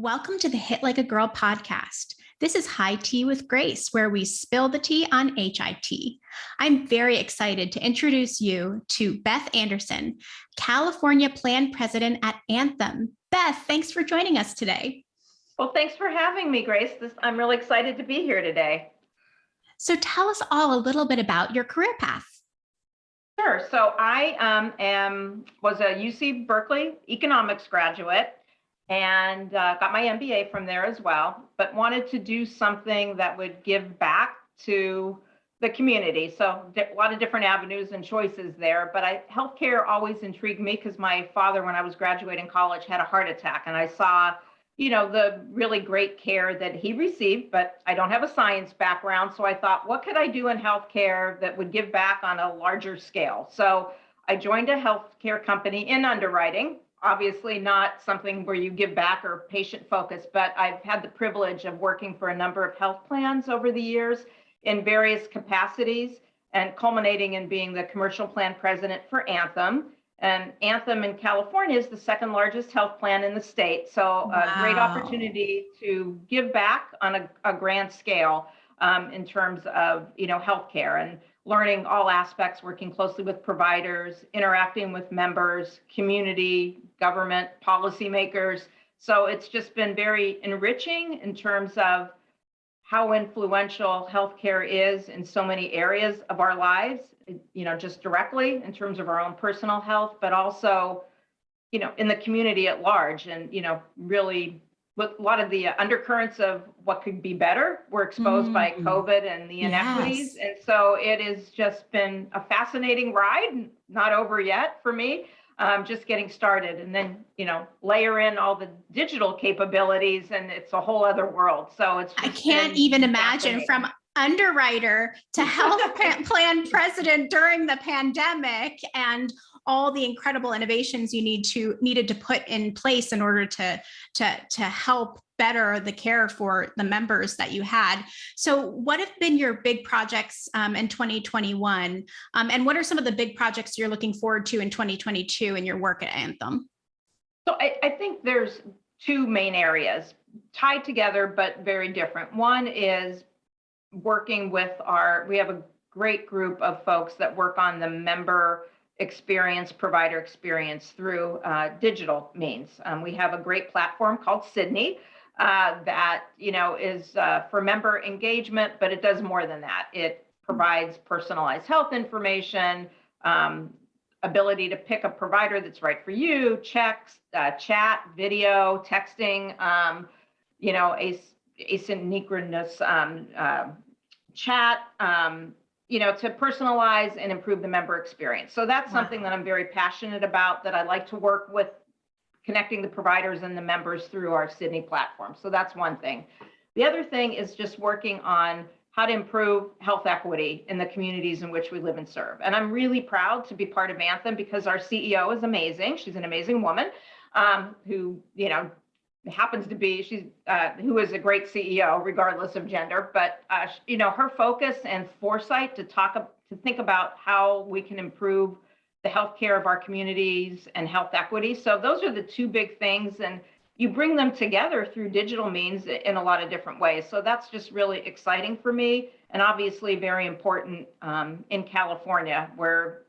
Welcome to the Hit Like a Girl podcast. This is HITea with Grace, where we spill the tea on HITea. I'm very excited to introduce you to Beth Andersen, California Plan President at Anthem. Beth, thanks for joining us today. Well, thanks for having me, Grace. I'm really excited to be here today. So tell us all a little bit about your career path. Sure. So I was a UC Berkeley economics graduate and got my MBA from there as well, but wanted to do something that would give back to the community. So a lot of different avenues and choices there, but healthcare always intrigued me because my father, when I was graduating college, had a heart attack, and I saw, the really great care that he received, but I don't have a science background. So I thought, what could I do in healthcare that would give back on a larger scale? So I joined a healthcare company in underwriting. Obviously not something where you give back or patient focused, but I've had the privilege of working for a number of health plans over the years in various capacities, and culminating in being the commercial plan president for Anthem. And Anthem in California is the second largest health plan in the state. So a great opportunity to give back on a grand scale in terms of, healthcare and learning all aspects, working closely with providers, interacting with members, community, government, policymakers. So it's just been very enriching in terms of how influential healthcare is in so many areas of our lives, just directly in terms of our own personal health, but also, in the community at large. And, really with a lot of the undercurrents of what could be better were exposed by COVID and the inequities. Yes. And so it has just been a fascinating ride, not over yet for me. Just getting started, and then, layer in all the digital capabilities, and it's a whole other world. So I can't even imagine from underwriter to health plan president during the pandemic, and all the incredible innovations you needed to put in place in order to help better the care for the members that you had. So what have been your big projects in 2021? And what are some of the big projects you're looking forward to in 2022 in your work at Anthem? So I think there's two main areas tied together, but very different. One is working with we have a great group of folks that work on the member experience, provider experience through digital means. We have a great platform called HITea that is for member engagement, but it does more than that. It provides personalized health information, ability to pick a provider that's right for you, checks, chat, video, texting, asynchronous chat, to personalize and improve the member experience. So that's something that I'm very passionate about, that I like to work with, connecting the providers and the members through our HITea platform. So that's one thing. The other thing is just working on how to improve health equity in the communities in which we live and serve. And I'm really proud to be part of Anthem because our CEO is amazing. She's an amazing woman who, happens to be, who is a great CEO regardless of gender, but her focus and foresight to think about how we can improve the healthcare of our communities and health equity. So those are the two big things, and you bring them together through digital means in a lot of different ways. So that's just really exciting for me, and obviously very important in California, where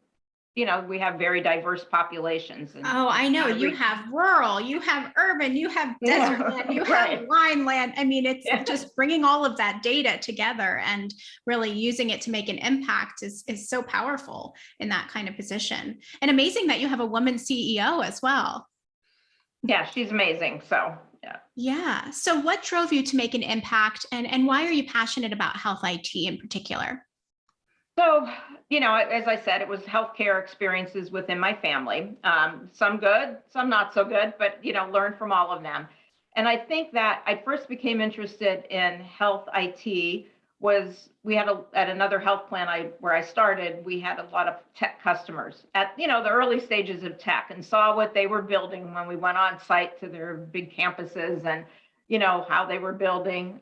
we have very diverse populations. And I know you have rural, you have urban, you have desert land, you have wine land. I mean, it's just bringing all of that data together and really using it to make an impact is so powerful in that kind of position. And amazing that you have a woman CEO as well. Yeah, she's amazing. So yeah. So what drove you to make an impact, and why are you passionate about health IT in particular? So, as I said, it was healthcare experiences within my family. Some good, some not so good, but, learn from all of them. And I think that I first became interested in health IT we had at another health plan where I started, we had a lot of tech customers at, the early stages of tech, and saw what they were building when we went on site to their big campuses, and, how they were building,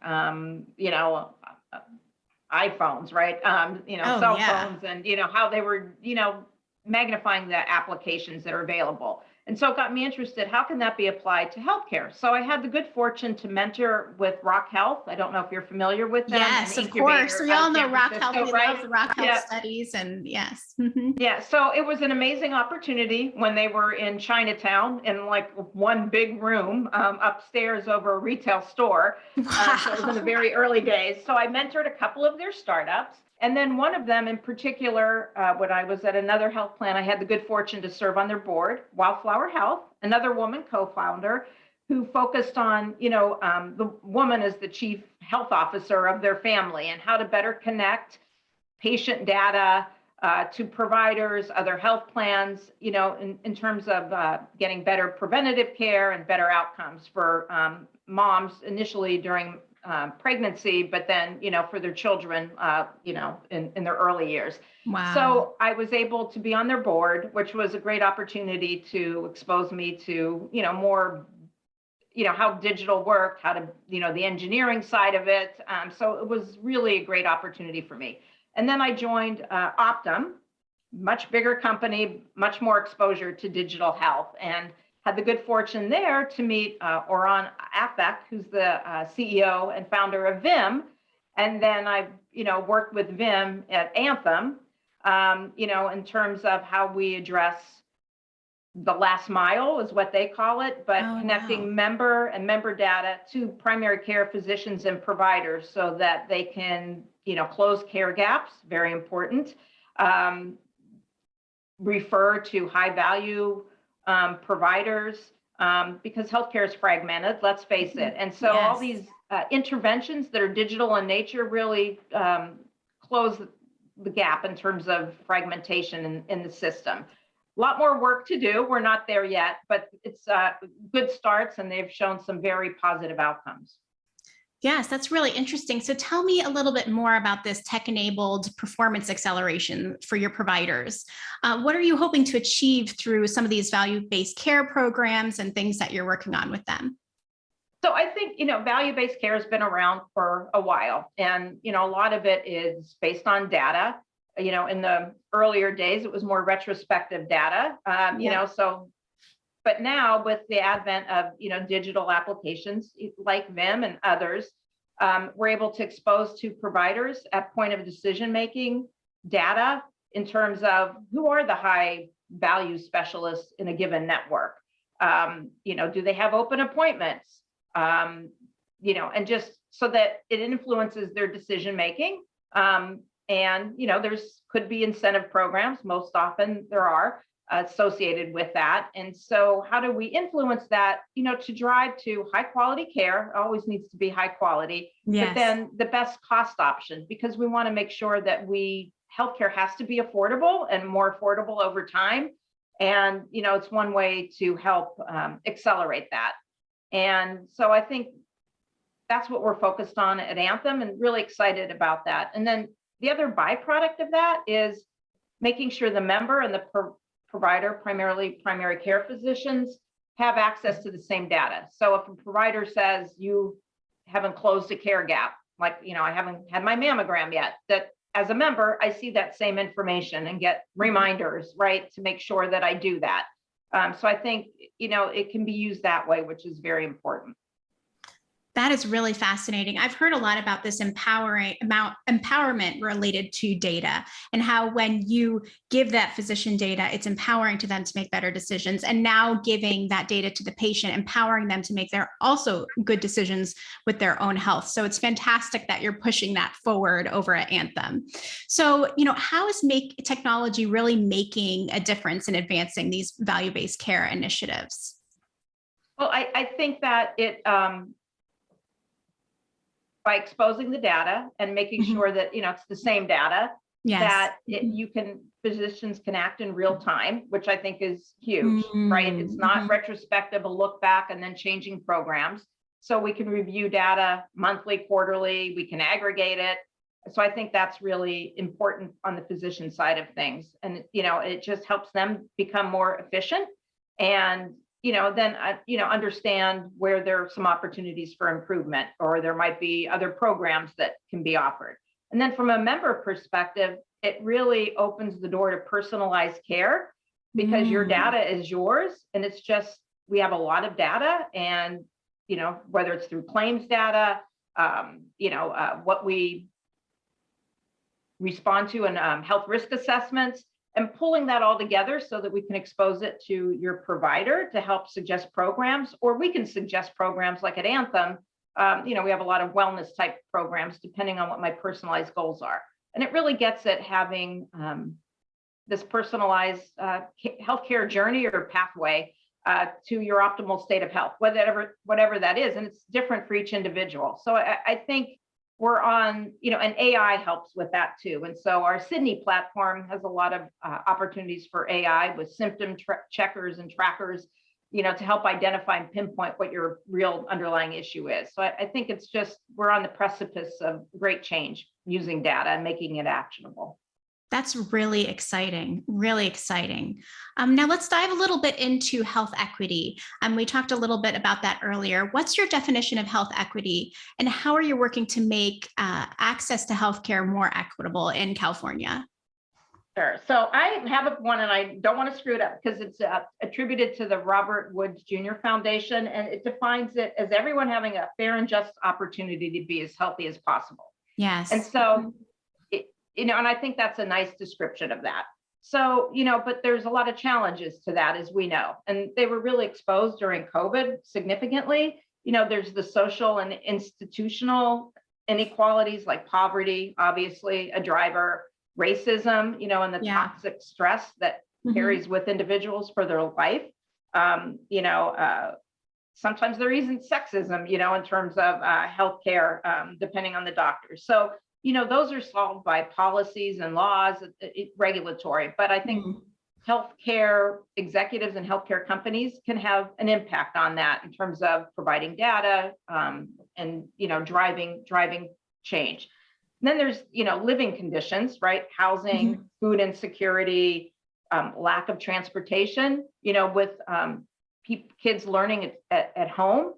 iPhones, right? Cell phones, and, how they were, magnifying the applications that are available. And so it got me interested, how can that be applied to healthcare? So I had the good fortune to mentor with Rock Health. I don't know if you're familiar with them. Yes, of course. We all know Rock Health. We right? love the Rock Health Yeah. studies, and yes. Yeah, so it was an amazing opportunity when they were in Chinatown in like one big room upstairs over a retail store. Wow. So it was in the very early days. So I mentored a couple of their startups. And then one of them in particular, when I was at another health plan, I had the good fortune to serve on their board, Wildflower Health, another woman co-founder who focused on, the woman as the chief health officer of their family and how to better connect patient data to providers, other health plans, in terms of getting better preventative care and better outcomes for moms initially during pregnancy, but then, for their children, in their early years. Wow. So I was able to be on their board, which was a great opportunity to expose me to, more, how digital worked, how to, the engineering side of it. So it was really a great opportunity for me. And then I joined Optum, much bigger company, much more exposure to digital health, and had the good fortune there to meet Oran Afek, who's the CEO and founder of Vim. And then I, worked with Vim at Anthem, in terms of how we address the last mile is what they call it, but connecting member and member data to primary care physicians and providers so that they can, close care gaps, very important, refer to high value providers, because healthcare is fragmented, let's face it. And so all these interventions that are digital in nature really close the gap in terms of fragmentation in the system. A lot more work to do. We're not there yet, but it's good starts, and they've shown some very positive outcomes. Yes, that's really interesting. So tell me a little bit more about this tech-enabled performance acceleration for your providers. What are you hoping to achieve through some of these value-based care programs and things that you're working on with them? So I think, value-based care has been around for a while, and, a lot of it is based on data. In the earlier days, it was more retrospective data, but now with the advent of, digital applications like Vim and others, we're able to expose to providers at point of decision-making data in terms of who are the high value specialists in a given network. Do they have open appointments? And just so that it influences their decision-making. And, there's could be incentive programs, most often there are, associated with that. And so how do we influence that, to drive to high quality care? It always needs to be high quality, but then the best cost option, because we want to make sure that healthcare has to be affordable and more affordable over time. And, it's one way to help accelerate that. And so I think that's what we're focused on at Anthem, and really excited about that. And then the other byproduct of that is making sure the member and the provider, primarily primary care physicians, have access to the same data. So if a provider says you haven't closed a care gap, like, I haven't had my mammogram yet, that as a member, I see that same information and get reminders, right, to make sure that I do that. So I think, it can be used that way, which is very important. That is really fascinating. I've heard a lot about this empowerment related to data, and how when you give that physician data, it's empowering to them to make better decisions. And now giving that data to the patient, empowering them to make their also good decisions with their own health. So it's fantastic that you're pushing that forward over at Anthem. So, how is technology really making a difference in advancing these value-based care initiatives? Well, I think that it, by exposing the data and making sure that, it's the same data, that physicians can act in real time, which I think is huge, right? It's not retrospective, a look back and then changing programs. So we can review data monthly, quarterly, we can aggregate it. So I think that's really important on the physician side of things. And, it just helps them become more efficient, and then, understand where there are some opportunities for improvement, or there might be other programs that can be offered. And then from a member perspective, it really opens the door to personalized care. because your data is yours, and it's just, we have a lot of data, and, whether it's through claims data, what we respond to in health risk assessments, and pulling that all together so that we can expose it to your provider to help suggest programs, or we can suggest programs like at Anthem. We have a lot of wellness type programs depending on what my personalized goals are. And it really gets at having this personalized healthcare journey or pathway to your optimal state of health, whatever that is. And it's different for each individual. So I think we're on, and AI helps with that too. And so our HITea platform has a lot of opportunities for AI with symptom checkers and trackers, to help identify and pinpoint what your real underlying issue is. So I think it's just, we're on the precipice of great change using data and making it actionable. That's really exciting, really exciting. Now let's dive a little bit into health equity. We talked a little bit about that earlier. What's your definition of health equity, and how are you working to make access to healthcare more equitable in California? Sure. So I have one, and I don't want to screw it up because it's attributed to the Robert Woods Jr. Foundation, and it defines it as everyone having a fair and just opportunity to be as healthy as possible. Yes. And so, and I think that's a nice description of that. So, but there's a lot of challenges to that, as we know, and they were really exposed during COVID significantly. There's the social and institutional inequalities like poverty, obviously a driver, racism, and the toxic stress that carries with individuals for their life. Sometimes there isn't sexism, in terms of healthcare, depending on the doctor. So, those are solved by policies and laws, regulatory. But I think healthcare executives and healthcare companies can have an impact on that in terms of providing data and driving change. And then there's living conditions, right? Housing, food insecurity, lack of transportation. With kids learning at home,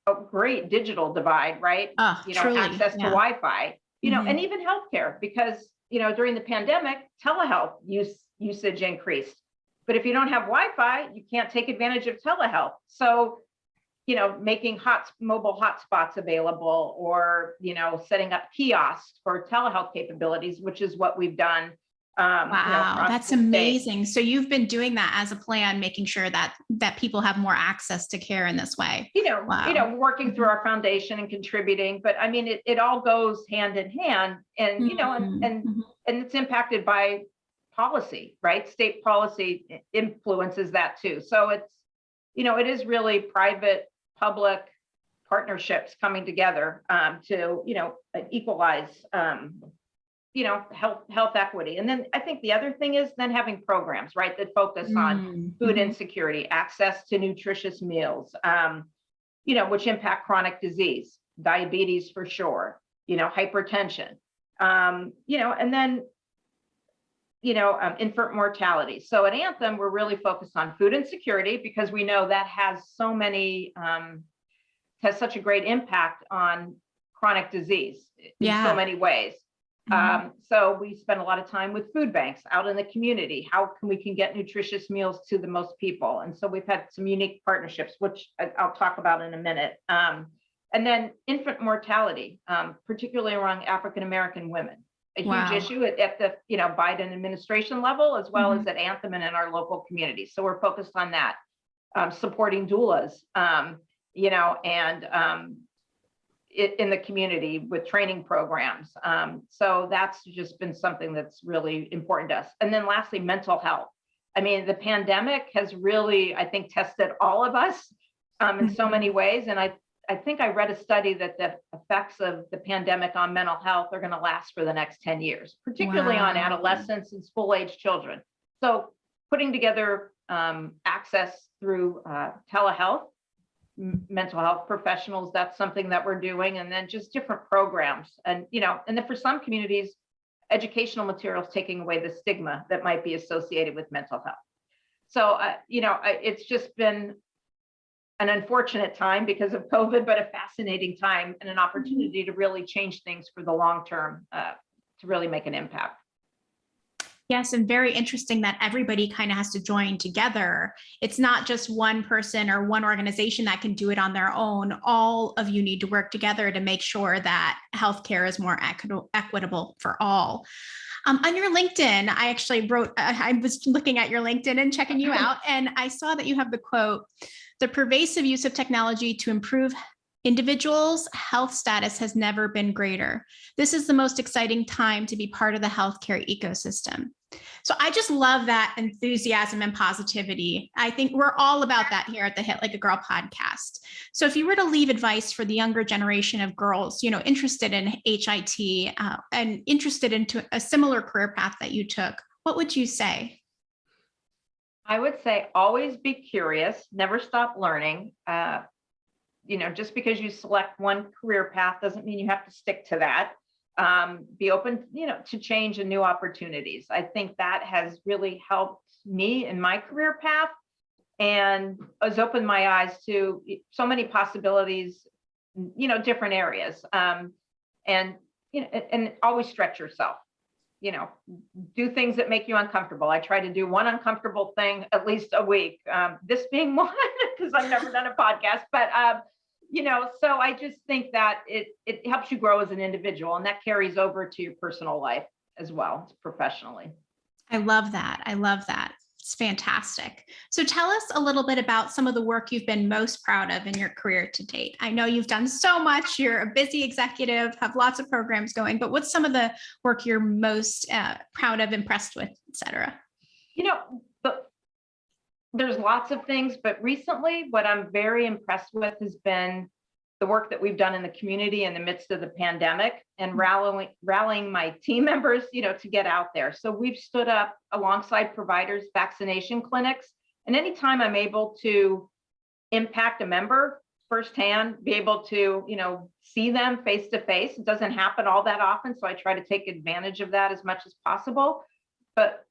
a great digital divide, right? Truly, access to Wi-Fi. And even healthcare, because, during the pandemic, telehealth usage increased. But if you don't have Wi-Fi, you can't take advantage of telehealth. So, making mobile hotspots available, or, setting up kiosks for telehealth capabilities, which is what we've done. Wow, that's amazing. So you've been doing that as a plan, making sure that people have more access to care in this way. Working through our foundation and contributing, but I mean, it all goes hand in hand, and and it's impacted by policy, right? State policy influences that too. So it's, it is really private, public partnerships coming together to, equalize health equity. And then I think the other thing is then having programs, right, that focus on food insecurity, access to nutritious meals, which impact chronic disease, diabetes for sure, hypertension, and then, infant mortality. So at Anthem, we're really focused on food insecurity because we know that has such a great impact on chronic disease in so many ways. So we spend a lot of time with food banks out in the community. How can we get nutritious meals to the most people? And so we've had some unique partnerships, which I'll talk about in a minute. And then infant mortality, particularly around African-American women, a huge issue at the Biden administration level, as well as at Anthem and in our local communities. So we're focused on that, supporting doulas, in the community with training programs. So that's just been something that's really important to us. And then lastly, mental health. I mean, the pandemic has really, I think, tested all of us in so many ways. And I think I read a study that the effects of the pandemic on mental health are going to last for the next 10 years, particularly on adolescents and school-age children. So putting together access through telehealth, mental health professionals, that's something that we're doing, and then just different programs. And and then for some communities, educational materials taking away the stigma that might be associated with mental health. So it's just been an unfortunate time because of COVID, but a fascinating time and an opportunity to really change things for the long term, to really make an impact. Yes, and very interesting that everybody kind of has to join together. It's not just one person or one organization that can do it on their own. All of you need to work together to make sure that healthcare is more equitable for all. On your LinkedIn, I actually wrote, I was looking at your LinkedIn and checking you out, and I saw that you have the quote, "The pervasive use of technology to improve individuals' health status has never been greater. This is the most exciting time to be part of the healthcare ecosystem." So I just love that enthusiasm and positivity. I think we're all about that here at the Hit Like a Girl podcast. So if you were to leave advice for the younger generation of girls, interested in HIT and interested into a similar career path that you took, what would you say? I would say always be curious, never stop learning. Just because you select one career path doesn't mean you have to stick to that. Be open, to change and new opportunities. I think that has really helped me in my career path and has opened my eyes to so many possibilities, different areas. And always stretch yourself, do things that make you uncomfortable. I try to do one uncomfortable thing at least a week, this being one, because I've never done a podcast, but so I just think that it helps you grow as an individual, and that carries over to your personal life as well, professionally. I love that. I love that. It's fantastic. So tell us a little bit about some of the work you've been most proud of in your career to date. I know you've done so much. You're a busy executive, have lots of programs going, but what's some of the work you're most proud of, impressed with, et cetera? There's lots of things, but recently what I'm very impressed with has been the work that we've done in the community in the midst of the pandemic and rallying my team members, to get out there. So we've stood up alongside providers, vaccination clinics, and anytime I'm able to impact a member firsthand, be able to, see them face to face. It doesn't happen all that often, so I try to take advantage of that as much as possible. But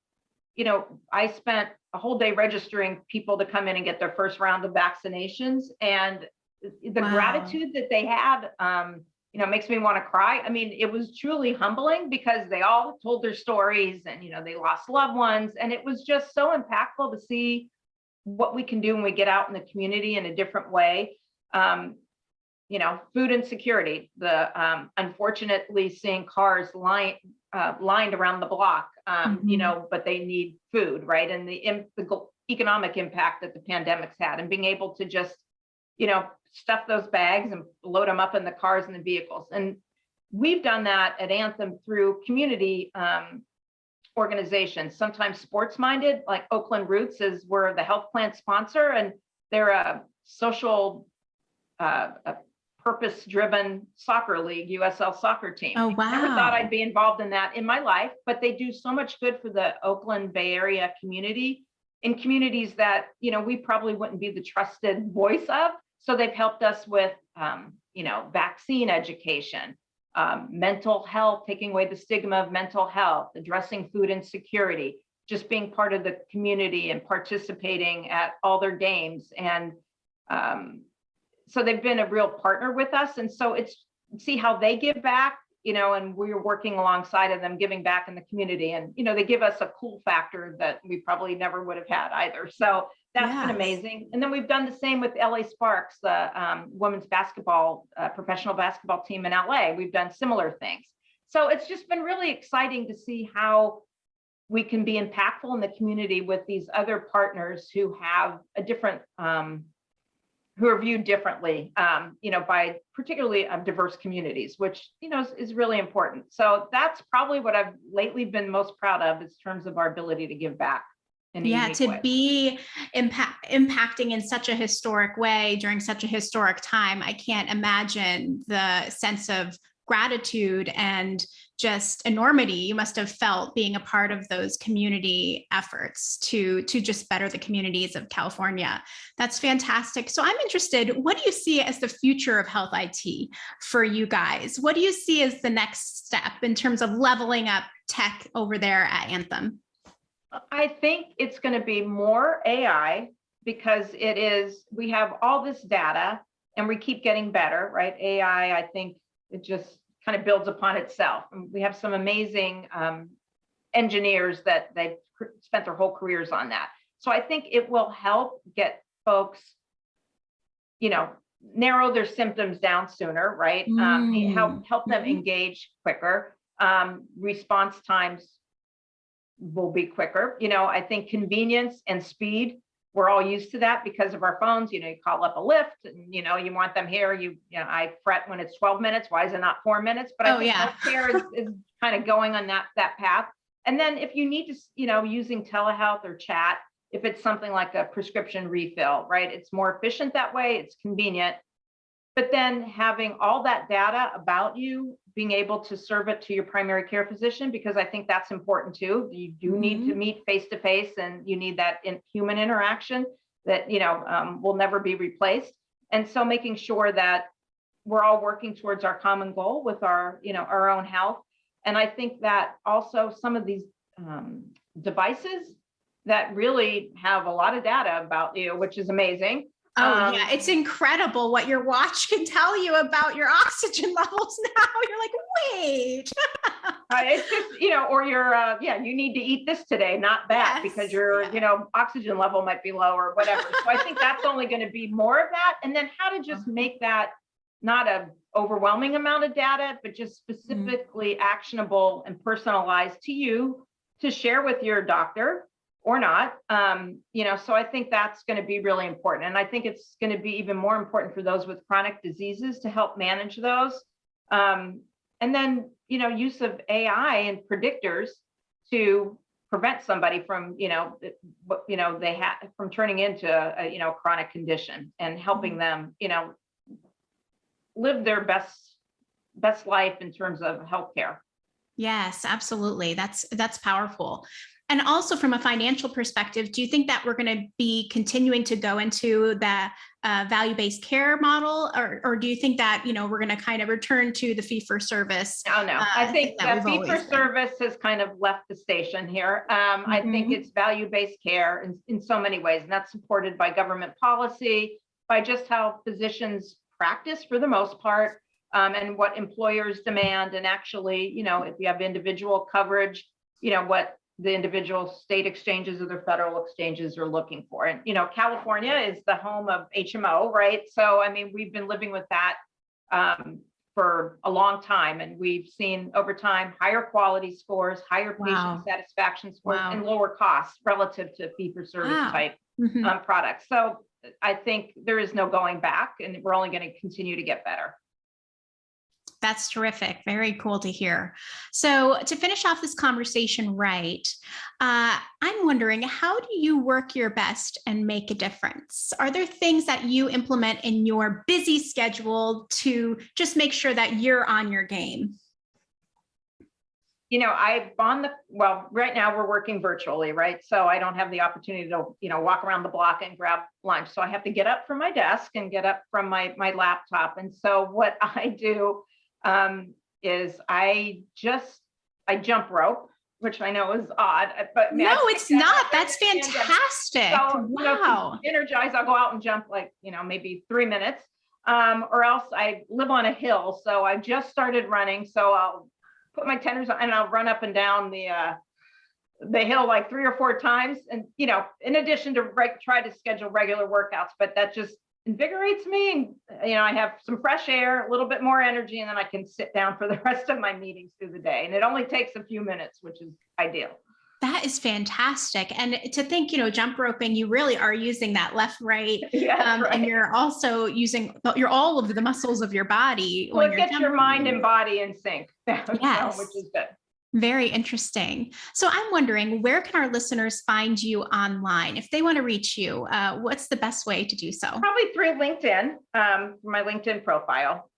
I spent a whole day registering people to come in and get their first round of vaccinations, and the gratitude that they had, makes me want to cry. I mean, it was truly humbling because they all told their stories and, they lost loved ones. And it was just so impactful to see what we can do when we get out in the community in a different way. Food insecurity, unfortunately seeing cars lined around the block, but they need food, right? And the economic impact that the pandemic's had, and being able to just, stuff those bags and load them up in the cars and the vehicles. And we've done that at Anthem through community organizations, sometimes sports minded, like Oakland Roots we're the health plan sponsor, and they're a social, purpose-driven soccer league, USL soccer team. Oh, wow. Never thought I'd be involved in that in my life, but they do so much good for the Oakland Bay Area community, in communities that, we probably wouldn't be the trusted voice of. So they've helped us with, vaccine education, mental health, taking away the stigma of mental health, addressing food insecurity, just being part of the community and participating at all their games. And so they've been a real partner with us. And so it's see how they give back, and we're working alongside of them, giving back in the community. And, they give us a cool factor that we probably never would have had either. So that's been amazing. And then we've done the same with LA Sparks, the women's basketball, professional basketball team in LA. We've done similar things. So it's just been really exciting to see how we can be impactful in the community with these other partners who have a different, who are viewed differently, by particularly diverse communities, which, is really important. So that's probably what I've lately been most proud of in terms of our ability to give back. To be impacting in such a historic way during such a historic time. I can't imagine the sense of gratitude and just enormity you must have felt being a part of those community efforts to just better the communities of California. That's fantastic. So I'm interested, what do you see as the future of health IT for you guys? What do you see as the next step in terms of leveling up tech over there at Anthem? I think it's going to be more AI, because we have all this data and we keep getting better, right? AI, I think it just kind of builds upon itself. And we have some amazing engineers that they've spent their whole careers on that. So I think it will help get folks, narrow their symptoms down sooner, right? Help them engage quicker. Response times will be quicker. I think convenience and speed, we're all used to that because of our phones. You call up a Lyft and, you want them here. I fret when it's 12 minutes. Why is it not 4 minutes? But I think healthcare is kind of going on that path. And then if you need to, using telehealth or chat, if it's something like a prescription refill, right? It's more efficient that way. It's convenient. But then having all that data about you, being able to serve it to your primary care physician, because I think that's important too. You do need to meet face to face, and you need that human interaction that will never be replaced. And so making sure that we're all working towards our common goal with our our own health. And I think that also some of these devices that really have a lot of data about you, which is amazing. Oh, yeah. It's incredible what your watch can tell you about your oxygen levels now. You're like, wait. It's just, or you're, you need to eat this today, not that, because your, oxygen level might be low or whatever. So I think that's only going to be more of that. And then how to just make that not a overwhelming amount of data, but just specifically actionable and personalized to you to share with your doctor or not. So I think that's going to be really important. And I think it's going to be even more important for those with chronic diseases to help manage those. And then, use of AI and predictors to prevent somebody from, they have from turning into a chronic condition, and helping them, live their best life in terms of healthcare. Yes, absolutely. That's powerful. And also from a financial perspective, do you think that we're going to be continuing to go into the value-based care model, or do you think that, we're going to kind of return to the fee-for-service? Oh, no, I think that fee-for-service has kind of left the station here. I think it's value-based care in so many ways, and that's supported by government policy, by just how physicians practice for the most part, and what employers demand. And actually, if you have individual coverage, what the individual state exchanges or the federal exchanges are looking for. And, California is the home of HMO, right? So, we've been living with that for a long time. And we've seen over time, higher quality scores, higher patient satisfaction scores, and lower costs relative to fee-for-service type products. So I think there is no going back, and we're only going to continue to get better. That's terrific. Very cool to hear. So to finish off this conversation right, I'm wondering, how do you work your best and make a difference? Are there things that you implement in your busy schedule to just make sure that you're on your game? Right now we're working virtually, right? So I don't have the opportunity to, walk around the block and grab lunch. So I have to get up from my desk and get up from my laptop. And so what I do is I jump rope, which I know is odd, but no, it's not. That's fantastic. So, wow. To energize, I'll go out and jump maybe 3 minutes, or else I live on a hill. So I just started running. So I'll put my tenders on and I'll run up and down the hill like 3 or 4 times. And, in addition to try to schedule regular workouts, but that just invigorates me. And, I have some fresh air, a little bit more energy, and then I can sit down for the rest of my meetings through the day. And it only takes a few minutes, which is ideal. That is fantastic. And to think, jump roping, you really are using that left, right. And you're also using all of the muscles of your body. Well, it gets your mind and body in sync, yes. Which is good. Very interesting. So I'm wondering, where can our listeners find you online? If they want to reach you, what's the best way to do so? Probably through LinkedIn, my LinkedIn profile.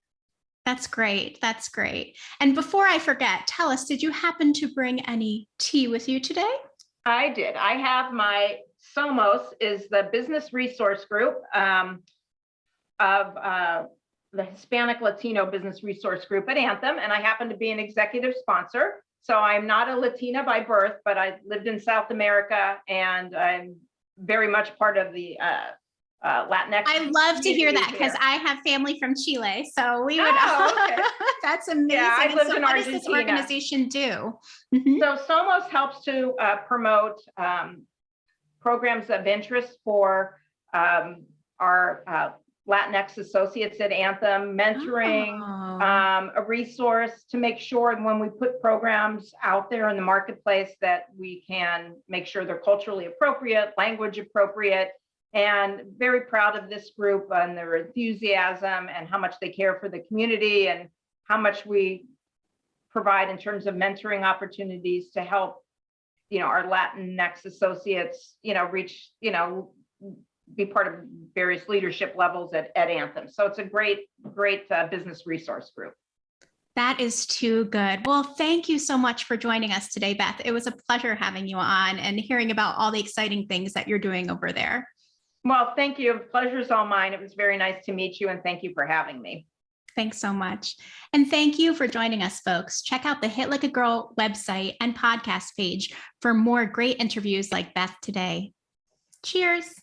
That's great. That's great. And before I forget, tell us, did you happen to bring any tea with you today? I did. I have my SOMOS, is the business resource group of the Hispanic Latino Business Resource Group at Anthem, and I happen to be an executive sponsor. So I'm not a Latina by birth, but I lived in South America, and I'm very much part of the Latinx. I love to hear that because here. I have family from Chile. So we would, Okay. that's amazing. Yeah, I And lived so in what does this Argentina. organization do? Mhm. So Somos helps to promote programs of interest for our Latinx associates at Anthem, mentoring, Oh. a resource to make sure when we put programs out there in the marketplace that we can make sure they're culturally appropriate, language appropriate, and very proud of this group and their enthusiasm and how much they care for the community and how much we provide in terms of mentoring opportunities to help, our Latinx associates, reach, be part of various leadership levels at Anthem. So it's a great business resource group. That is too good. Well, thank you so much for joining us today, Beth. It was a pleasure having you on and hearing about all the exciting things that you're doing over there. Well, thank you. The pleasure's all mine. It was very nice to meet you, and thank you for having me. Thanks so much. And thank you for joining us, folks. Check out the Hit Like a Girl website and podcast page for more great interviews like Beth today. Cheers.